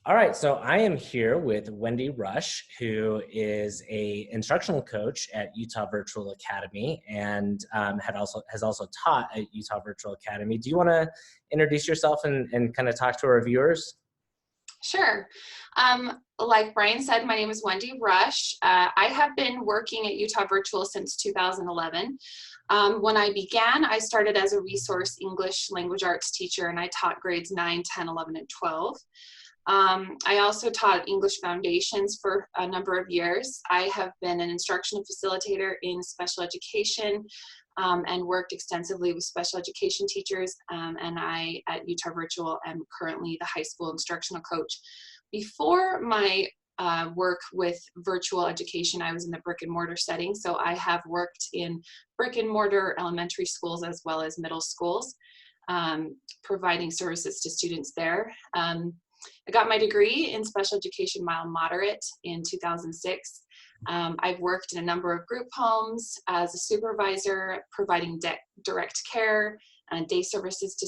All right, so I am here with Wendy Rush, who is a instructional coach at Utah Virtual Academy and has also taught at Utah Virtual Academy. Do you want to introduce yourself and kind of talk to our viewers? Sure. Like Bryan said, my name is Wendy Rush. I have been working at Utah Virtual since 2011. When I began, I started as a resource English language arts teacher, and I taught grades 9, 10, 11, and 12. I also taught English foundations for a number of years. I have been an instructional facilitator in special education and worked extensively with special education teachers. And I, at Utah Virtual, am currently the high school instructional coach. Before my work with virtual education, I was in the brick and mortar setting. So I have worked in brick and mortar elementary schools as well as middle schools, providing services to students there. I got my degree in special education mild moderate in 2006. I've worked in a number of group homes as a supervisor, providing direct care and day services to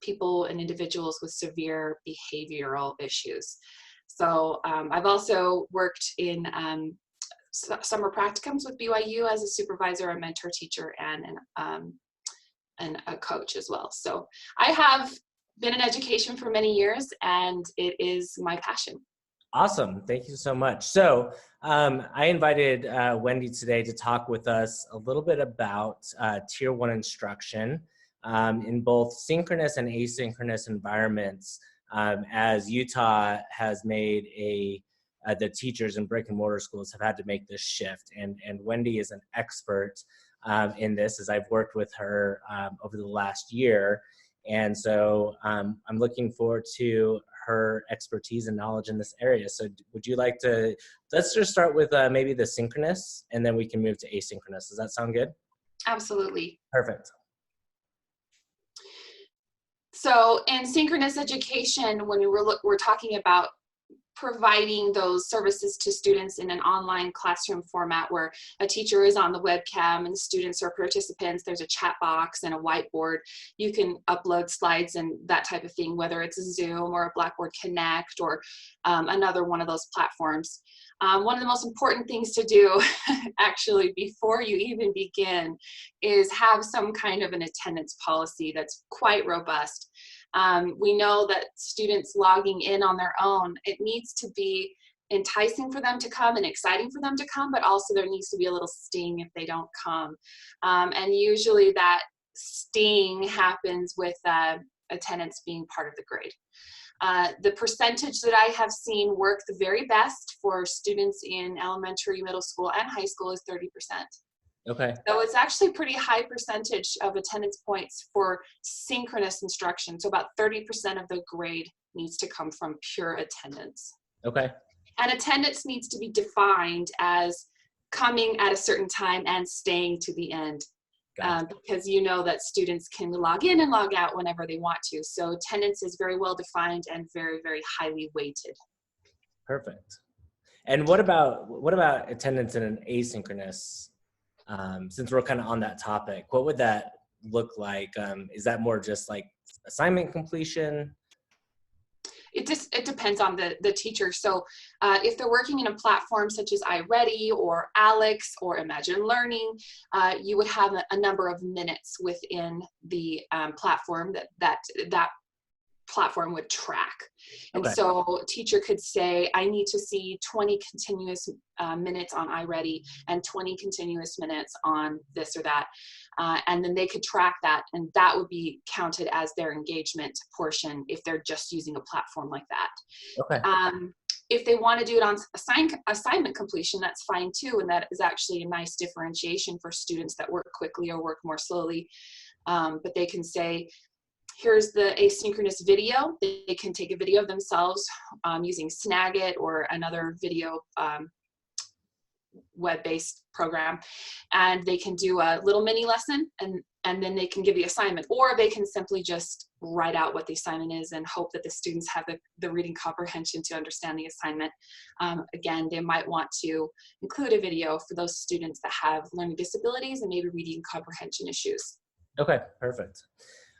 people and individuals with severe behavioral issues. So I've also worked in summer practicums with BYU as a supervisor, a mentor teacher, and a coach as well. So I have been in education for many years, and it is my passion. Awesome. Thank you so much. So I invited Wendy today to talk with us a little bit about Tier 1 instruction in both synchronous and asynchronous environments, as Utah has made the teachers in brick and mortar schools have had to make this shift. And Wendy is an expert in this, as I've worked with her over the last year. And so I'm looking forward to her expertise and knowledge in this area. So would you like to, let's just start with maybe the synchronous, and then we can move to asynchronous. Does that sound good? Absolutely. Perfect. So in synchronous education, when we're talking about providing those services to students in an online classroom format where a teacher is on the webcam and students are participants, there's a chat box and a whiteboard. You can upload slides and that type of thing, whether it's a Zoom or a Blackboard Connect or another one of those platforms. One of the most important things to do actually before you even begin is have some kind of an attendance policy that's quite robust. We know that students logging in on their own, it needs to be enticing for them to come and exciting for them to come, but also there needs to be a little sting if they don't come. And usually that sting happens with attendance being part of the grade. The percentage that I have seen work the very best for students in elementary, middle school, and high school is 30%. Okay. So it's actually a pretty high percentage of attendance points for synchronous instruction. So about 30% of the grade needs to come from pure attendance. Okay. And attendance needs to be defined as coming at a certain time and staying to the end. Gotcha. Because you know that students can log in and log out whenever they want to. So attendance is very well defined and very, very highly weighted. Perfect. And what about attendance in an asynchronous? Since we're kind of on that topic, what would that look like? Is that more just like assignment completion? It depends on the teacher. So if they're working in a platform such as iReady or Alex or Imagine Learning, you would have a number of minutes within the platform that platform would track. And Okay. so a teacher could say, I need to see 20 continuous minutes on iReady and 20 continuous minutes on this or that. And then they could track that, and that would be counted as their engagement portion if they're just using a platform like that. Okay. If they want to do it on assignment completion, that's fine too, and that is actually a nice differentiation for students that work quickly or work more slowly. But they can say, here's the asynchronous video. They can take a video of themselves using Snagit or another video web-based program, and they can do a little mini lesson, and then they can give the assignment, or they can simply just write out what the assignment is and hope that the students have the reading comprehension to understand the assignment. Again, they might want to include a video for those students that have learning disabilities and maybe reading comprehension issues. Okay, perfect.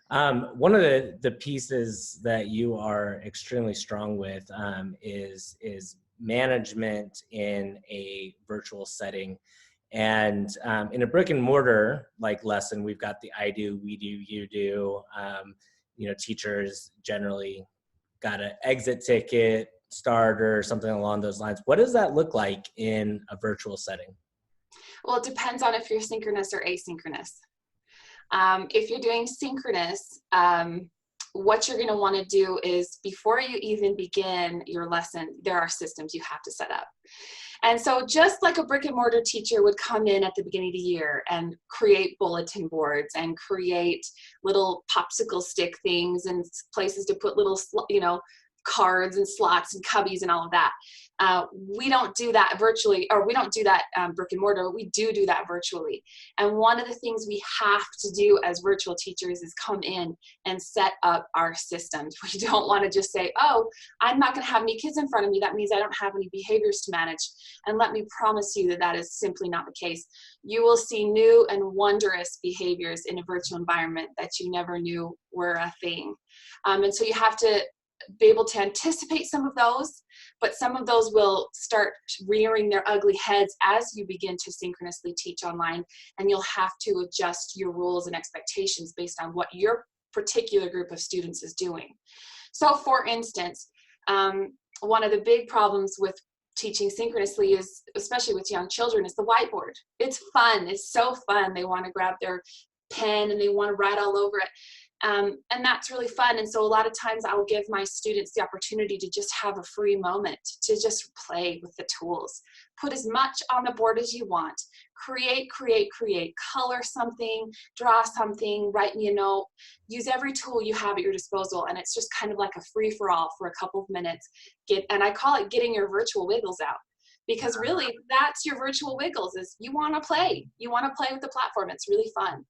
One of the pieces that you are extremely strong with is management in a virtual setting. And in a brick and mortar like lesson, we've got the I do, we do, you do. Teachers generally got an exit ticket, starter, something along those lines. What does that look like in a virtual setting? Well, it depends on if you're synchronous or asynchronous. If you're doing synchronous, what you're going to want to do is before you even begin your lesson, there are systems you have to set up. And so just like a brick and mortar teacher would come in at the beginning of the year and create bulletin boards and create little popsicle stick things and places to put little, cards and slots and cubbies and all of that. We don't do that virtually, or we don't do that brick and mortar. We do that virtually. And one of the things we have to do as virtual teachers is come in and set up our systems. We don't want to just say, oh, I'm not going to have any kids in front of me. That means I don't have any behaviors to manage. And let me promise you that that is simply not the case. You will see new and wondrous behaviors in a virtual environment that you never knew were a thing. And so you have to be able to anticipate some of those, but some of those will start rearing their ugly heads as you begin to synchronously teach online, and you'll have to adjust your rules and expectations based on what your particular group of students is doing. So for instance, one of the big problems with teaching synchronously is, especially with young children, is the whiteboard. It's fun. It's so fun. They want to grab their pen and they want to write all over it. And that's really fun. And so a lot of times I'll give my students the opportunity to just have a free moment, to just play with the tools. Put as much on the board as you want. Create, color something, draw something, write me a note. Use every tool you have at your disposal. And it's just kind of like a free-for-all for a couple of minutes. And I call it getting your virtual wiggles out. Because really, that's your virtual wiggles, is you want to play. You want to play with the platform. It's really fun.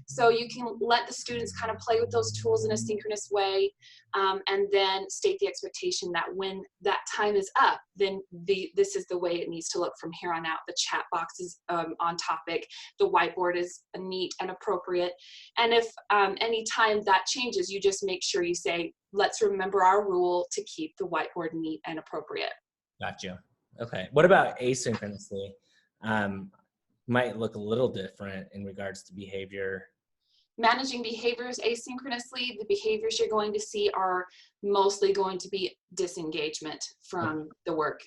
So you can let the students kind of play with those tools in a synchronous way, and then state the expectation that when that time is up, then this is the way it needs to look from here on out. The chat box is on topic. The whiteboard is neat and appropriate. And if any time that changes, you just make sure you say, let's remember our rule to keep the whiteboard neat and appropriate. Gotcha. Okay. What about asynchronously? Might look a little different in regards to behavior. Managing behaviors asynchronously, the behaviors you're going to see are mostly going to be disengagement from the work.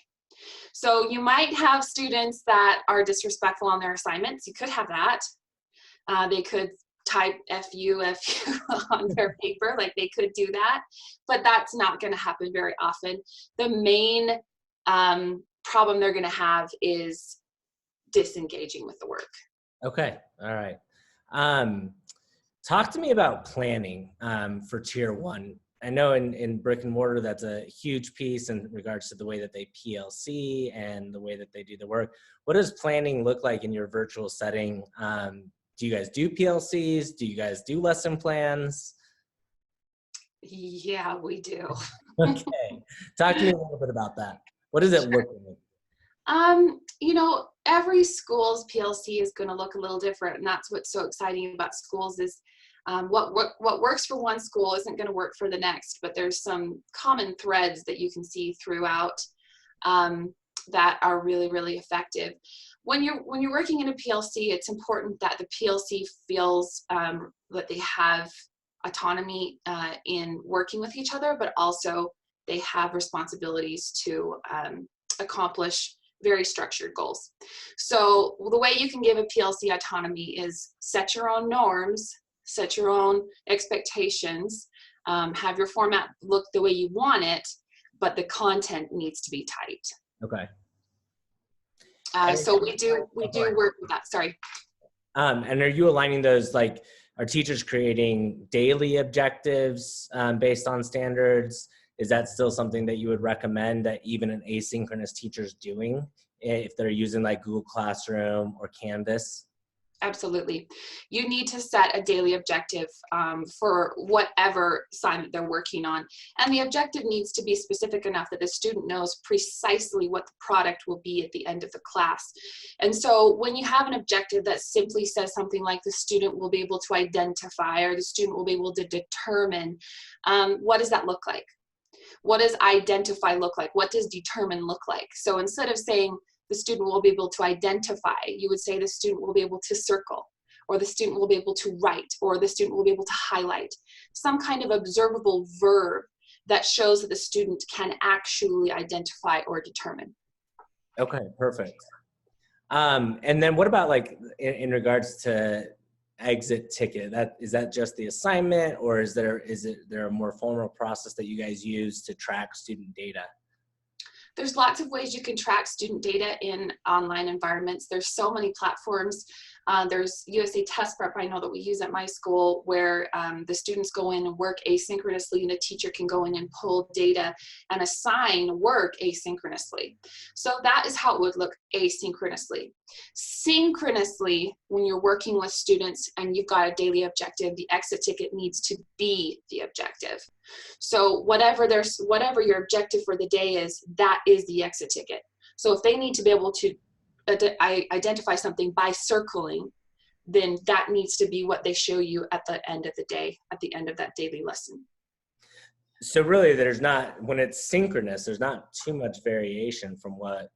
So you might have students that are disrespectful on their assignments. You could have that. They could type FU on their paper, like they could do that, but that's not going to happen very often. The main problem they're going to have is disengaging with the work. Okay. All right. Talk to me about planning for tier one. I know in brick and mortar, that's a huge piece in regards to the way that they PLC and the way that they do the work. What does planning look like in your virtual setting? Do you guys do PLCs? Do you guys do lesson plans? Yeah, we do. Okay. Talk to me a little bit about that. What does it look like? Every school's PLC is going to look a little different, and that's what's so exciting about schools is what works for one school isn't going to work for the next, but there's some common threads that you can see throughout that are really, really effective. When you're working in a PLC, it's important that the PLC feels that they have autonomy in working with each other, but also they have responsibilities to accomplish very structured goals. So the way you can give a PLC autonomy is set your own norms, set your own expectations, have your format look the way you want it, but the content needs to be tight. Okay. So we do work with that. Sorry. And are you aligning those, like, are teachers creating daily objectives based on standards? Is that still something that you would recommend that even an asynchronous teacher's doing if they're using like Google Classroom or Canvas? Absolutely. You need to set a daily objective for whatever assignment they're working on. And the objective needs to be specific enough that the student knows precisely what the product will be at the end of the class. And so when you have an objective that simply says something like the student will be able to identify, or the student will be able to determine, what does that look like? What does identify look like? What does determine look like? So instead of saying the student will be able to identify, you would say the student will be able to circle, or the student will be able to write, or the student will be able to highlight. Some kind of observable verb that shows that the student can actually identify or determine. Okay, perfect. And then what about like in regards to exit ticket? Is that just the assignment, or is there a more formal process that you guys use to track student data? There's lots of ways you can track student data in online environments. There's so many platforms. There's USA Test Prep, I know that we use at my school, where the students go in and work asynchronously, and the teacher can go in and pull data and assign work asynchronously. So that is how it would look asynchronously. Synchronously, when you're working with students and you've got a daily objective, the exit ticket needs to be the objective. So whatever your objective for the day is, that is the exit ticket. So if they need to be able to identify something by circling, then that needs to be what they show you at the end of the day, at the end of that daily lesson. So really, when it's synchronous, there's not too much variation from what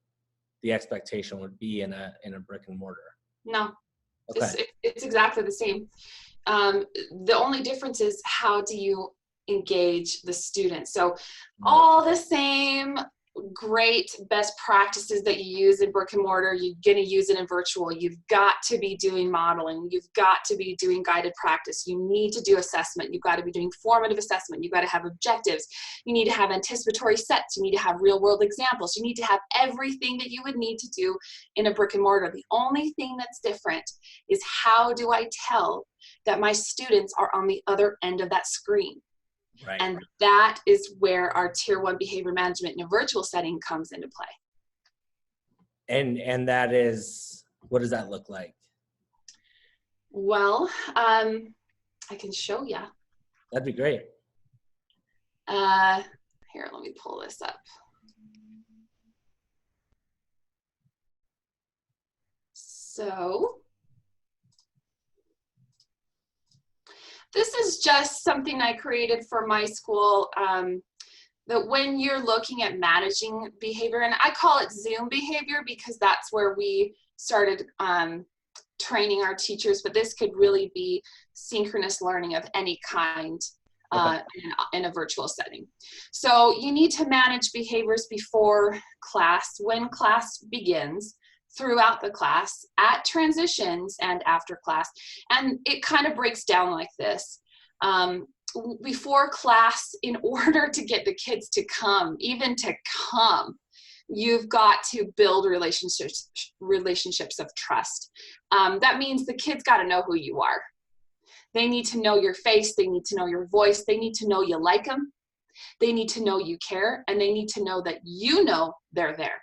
the expectation would be in a brick and mortar. No, okay. It's exactly the same. The only difference is, how do you engage the student? So all the same great best practices that you use in brick and mortar, you're going to use it in virtual. You've got to be doing modeling. You've got to be doing guided practice. You need to do assessment. You've got to be doing formative assessment. You've got to have objectives. You need to have anticipatory sets. You need to have real world examples. You need to have everything that you would need to do in a brick and mortar. The only thing that's different is, how do I tell that my students are on the other end of that screen? Right. And that is where our Tier 1 behavior management in a virtual setting comes into play. And that is, what does that look like? Well, I can show you. That'd be great. Here, let me pull this up. So this is just something I created for my school, that when you're looking at managing behavior, and I call it Zoom behavior because that's where we started training our teachers, but this could really be synchronous learning of any kind in a virtual setting. So you need to manage behaviors before class, when class begins, throughout the class, at transitions, and after class. And it kind of breaks down like this. Before class, in order to get the kids to come, even to come, you've got to build relationships of trust. That means the kids got to know who you are. They need to know your face. They need to know your voice. They need to know you like them. They need to know you care, and they need to know that you know they're there.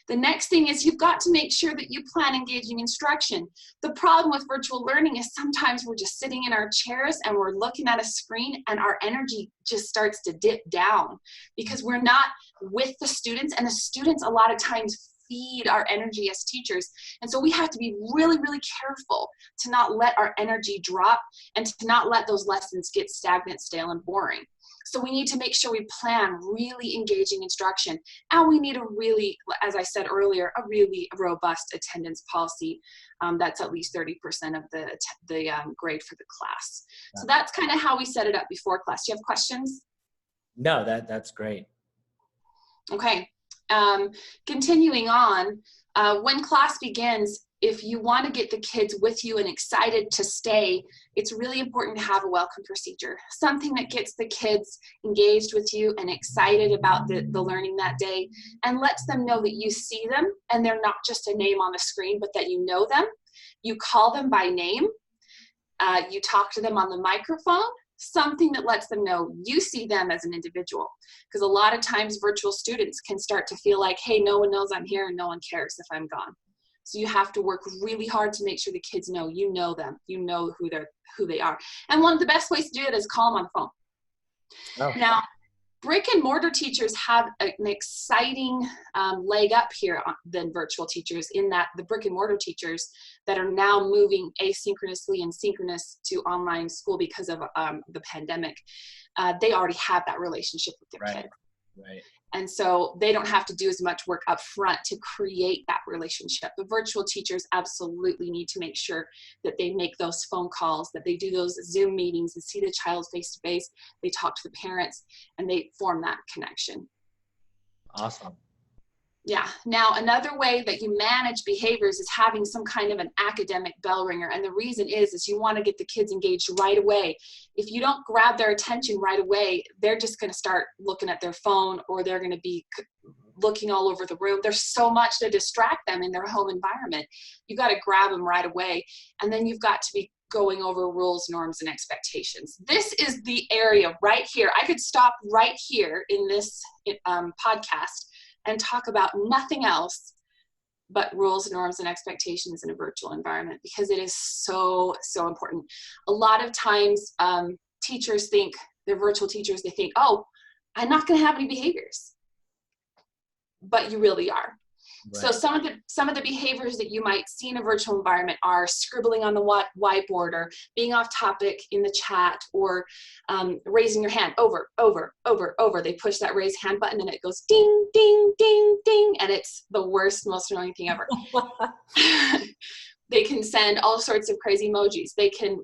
The next thing is, you've got to make sure that you plan engaging instruction. The problem with virtual learning is sometimes we're just sitting in our chairs and we're looking at a screen, and our energy just starts to dip down because we're not with the students, and the students a lot of times feed our energy as teachers. And so we have to be really, really careful to not let our energy drop and to not let those lessons get stagnant, stale, and boring. So we need to make sure we plan really engaging instruction, and we need a really, as I said earlier, a really robust attendance policy that's at least 30% of the grade for the class. So that's kind of how we set it up before class. Do you have questions? No, that's great. Okay. Continuing on, when class begins, if you want to get the kids with you and excited to stay, it's really important to have a welcome procedure, something that gets the kids engaged with you and excited about the learning that day, and lets them know that you see them and they're not just a name on the screen, but that you know them. You call them by name. You talk to them on the microphone, something that lets them know you see them as an individual. Because a lot of times virtual students can start to feel like, hey, no one knows I'm here and no one cares if I'm gone. So you have to work really hard to make sure the kids know you know them, you know who they are. And one of the best ways to do it is call them on the phone. Oh. Now, brick and mortar teachers have an exciting leg up here than virtual teachers, in that the brick and mortar teachers that are now moving asynchronously and synchronous to online school because of the pandemic, they already have that relationship with their kids. Right. And so they don't have to do as much work up front to create that relationship. The virtual teachers absolutely need to make sure that they make those phone calls, that they do those Zoom meetings and see the child face to face. They talk to the parents and they form that connection. Awesome. Yeah. Now, another way that you manage behaviors is having some kind of an academic bell ringer. And the reason is you want to get the kids engaged right away. If you don't grab their attention right away, they're just going to start looking at their phone, or they're going to be looking all over the room. There's so much to distract them in their home environment. You got to grab them right away. And then you've got to be going over rules, norms, and expectations. This is the area right here. I could stop right here in this podcast and talk about nothing else but rules, norms, and expectations in a virtual environment, because it is so, so important. A lot of times teachers think, they're virtual teachers, they think, oh, I'm not going to have any behaviors. But you really are. Right. So some of the behaviors that you might see in a virtual environment are scribbling on the whiteboard, or being off topic in the chat, or raising your hand over. They push that raise hand button and it goes ding, ding, ding, ding, and it's the worst, most annoying thing ever. They can send all sorts of crazy emojis. They can,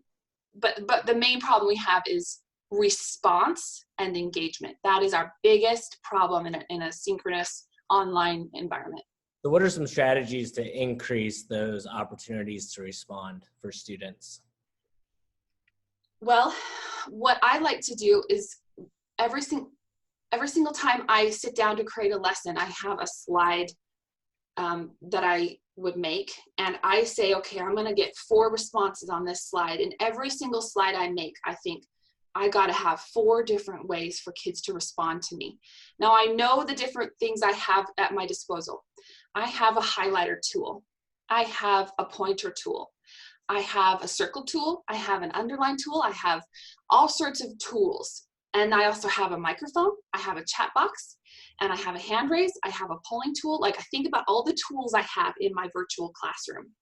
but the main problem we have is response and engagement. That is our biggest problem in a synchronous online environment. So what are some strategies to increase those opportunities to respond for students? Well, what I like to do is every single time I sit down to create a lesson, I have a slide that I would make, and I say, okay, I'm going to get 4 responses on this slide. And every single slide I make, I think, I got to have 4 different ways for kids to respond to me. Now, I know the different things I have at my disposal. I have a highlighter tool. I have a pointer tool. I have a circle tool. I have an underline tool. I have all sorts of tools. And I also have a microphone. I have a chat box. And I have a hand raise. I have a polling tool. Like, I think about all the tools I have in my virtual classroom.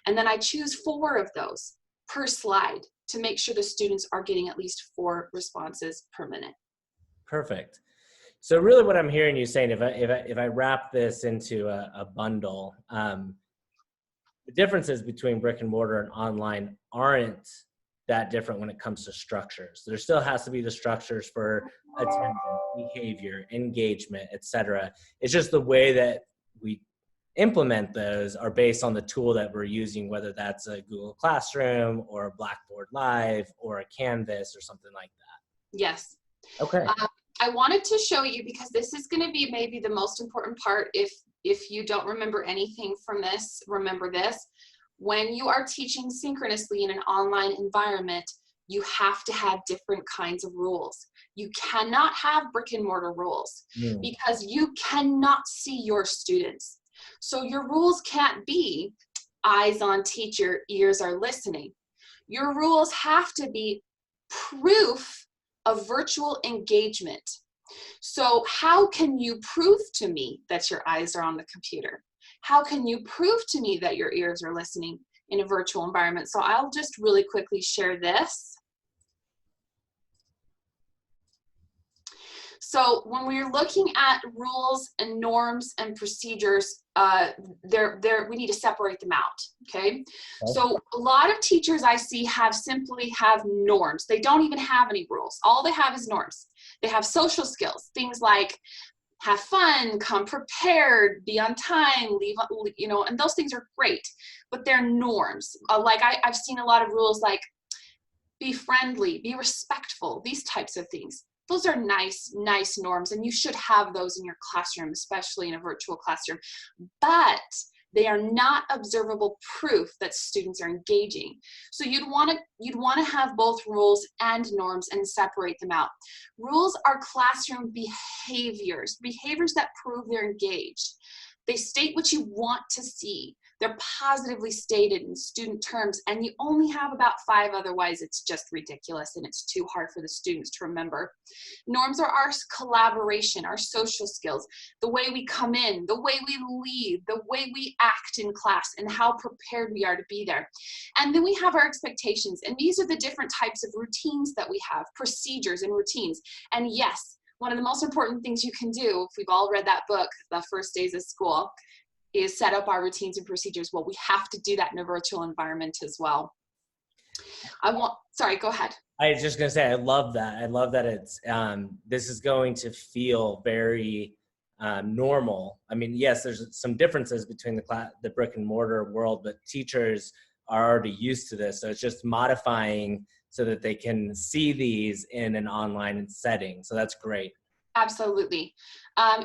And then I choose 4 of those per slide to make sure the students are getting at least 4 responses per minute. Perfect. So really what I'm hearing you saying, if I wrap this into a bundle, the differences between brick and mortar and online aren't that different when it comes to structures. There still has to be the structures for attendance, behavior, engagement, etc. It's just the way that we implement those are based on the tool that we're using, whether that's a Google Classroom or a Blackboard Live or a Canvas or something like that. Yes. Okay. I wanted to show you, because this is going to be maybe the most important part. If you don't remember anything from this, remember this. When you are teaching synchronously in an online environment, you have to have different kinds of rules. You cannot have brick and mortar rules because you cannot see your students. So your rules can't be eyes on teacher, ears are listening. Your rules have to be proof of virtual engagement. So how can you prove to me that your eyes are on the computer? How can you prove to me that your ears are listening in a virtual environment? So I'll just really quickly share this. So when we're looking at rules and norms and procedures, we need to separate them out, okay? So a lot of teachers I see simply have norms. They don't even have any rules. All they have is norms. They have social skills, things like have fun, come prepared, be on time, leave, and those things are great, but they're norms. Like I've seen a lot of rules like be friendly, be respectful, these types of things. Those are nice norms, and you should have those in your classroom, especially in a virtual classroom. But they are not observable proof that students are engaging. So you'd want to have both rules and norms and separate them out. Rules are classroom behaviors that prove they're engaged. They state what you want to see. They're positively stated in student terms, and you only have about 5, otherwise it's just ridiculous and it's too hard for the students to remember. Norms are our collaboration, our social skills, the way we come in, the way we lead, the way we act in class, and how prepared we are to be there. And then we have our expectations, and these are the different types of routines that we have, procedures and routines. And yes, one of the most important things you can do, if we've all read that book, The First Days of School, is set up our routines and procedures. Well, we have to do that in a virtual environment as well. Sorry, go ahead. I was just going to say, I love that. I love that it's, this is going to feel very normal. I mean, yes, there's some differences between the brick and mortar world, but teachers are already used to this. So it's just modifying so that they can see these in an online setting. So that's great. Absolutely.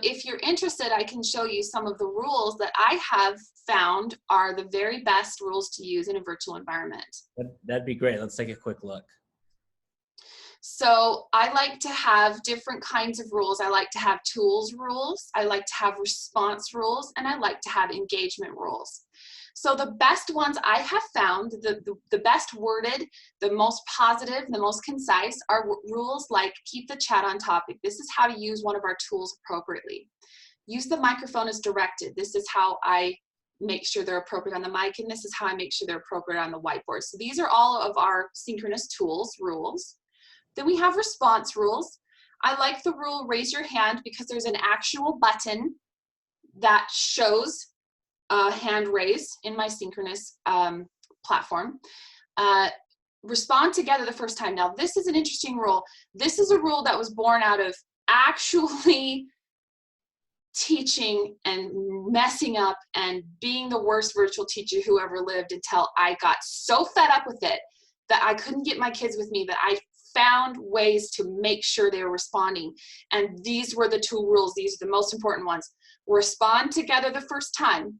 If you're interested, I can show you some of the rules that I have found are the very best rules to use in a virtual environment. That'd be great. Let's take a quick look. So I like to have different kinds of rules. I like to have tools rules, I like to have response rules, and I like to have engagement rules. So the best ones I have found, the best worded, the most positive, the most concise are rules like keep the chat on topic. This is how to use one of our tools appropriately. Use the microphone as directed. This is how I make sure they're appropriate on the mic, and this is how I make sure they're appropriate on the whiteboard. So these are all of our synchronous tools rules. Then we have response rules. I like the rule raise your hand because there's an actual button that shows hand raise in my synchronous platform. Respond together the first time. Now, this is an interesting rule. This is a rule that was born out of actually teaching and messing up and being the worst virtual teacher who ever lived until I got so fed up with it that I couldn't get my kids with me, that I found ways to make sure they were responding. And these were the 2 rules. These are the most important ones. Respond together the first time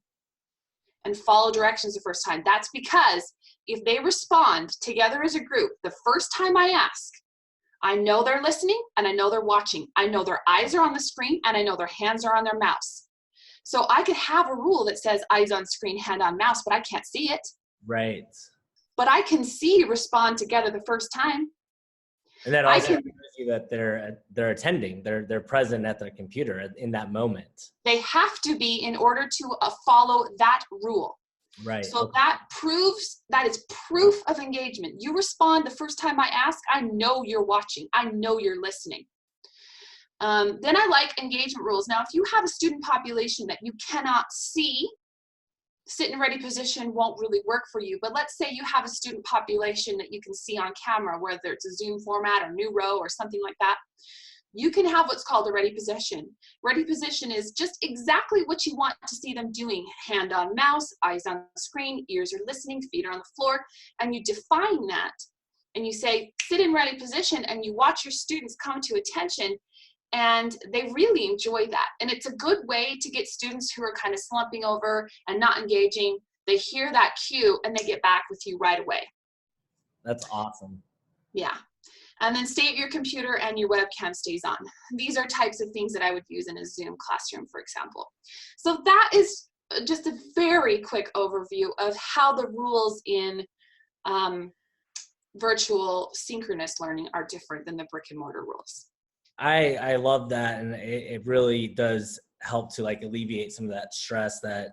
and follow directions the first time. That's because if they respond together as a group, the first time I ask, I know they're listening and I know they're watching. I know their eyes are on the screen and I know their hands are on their mouse. So I could have a rule that says eyes on screen, hand on mouse, but I can't see it. Right. But I can see respond together the first time. And that also shows you that they're attending, they're present at their computer in that moment. They have to be in order to follow that rule. Right. So that is proof of engagement. You respond the first time I ask, I know you're watching. I know you're listening. Then I like engagement rules. Now, if you have a student population that you cannot see, sit in ready position won't really work for you. But let's say you have a student population that you can see on camera, whether it's a Zoom format or new row or something like that. You can have what's called a ready position. Ready position is just exactly what you want to see them doing. Hand on mouse, eyes on screen, ears are listening, feet are on the floor, and you define that. And you say, sit in ready position, and you watch your students come to attention, and they really enjoy that. And it's a good way to get students who are kind of slumping over and not engaging. They hear that cue and they get back with you right away. That's awesome. Yeah. And then stay at your computer and your webcam stays on. These are types of things that I would use in a Zoom classroom, for example. So that is just a very quick overview of how the rules in virtual synchronous learning are different than the brick and mortar rules. I love that, and it really does help to like alleviate some of that stress that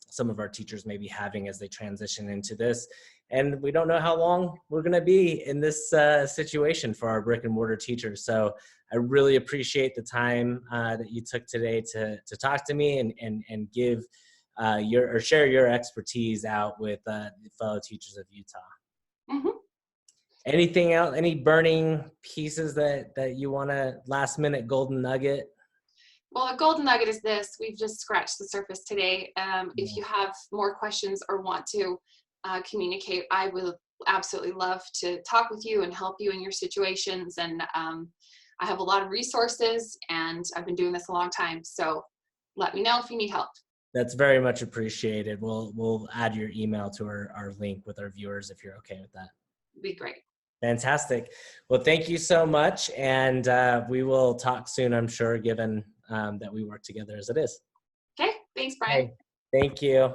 some of our teachers may be having as they transition into this. And we don't know how long we're going to be in this situation for our brick and mortar teachers. So I really appreciate the time that you took today to talk to me and give share your expertise out with the fellow teachers of Utah. Mm-hmm. Anything else, any burning pieces that you want to last minute golden nugget? Well, a golden nugget is this. We've just scratched the surface today. If you have more questions or want to communicate, I would absolutely love to talk with you and help you in your situations. And I have a lot of resources and I've been doing this a long time. So let me know if you need help. That's very much appreciated. We'll add your email to our link with our viewers if you're okay with that. Be great. Fantastic. Well, thank you so much. And we will talk soon, I'm sure, given that we work together as it is. Okay. Thanks, Bryan. Hey, thank you.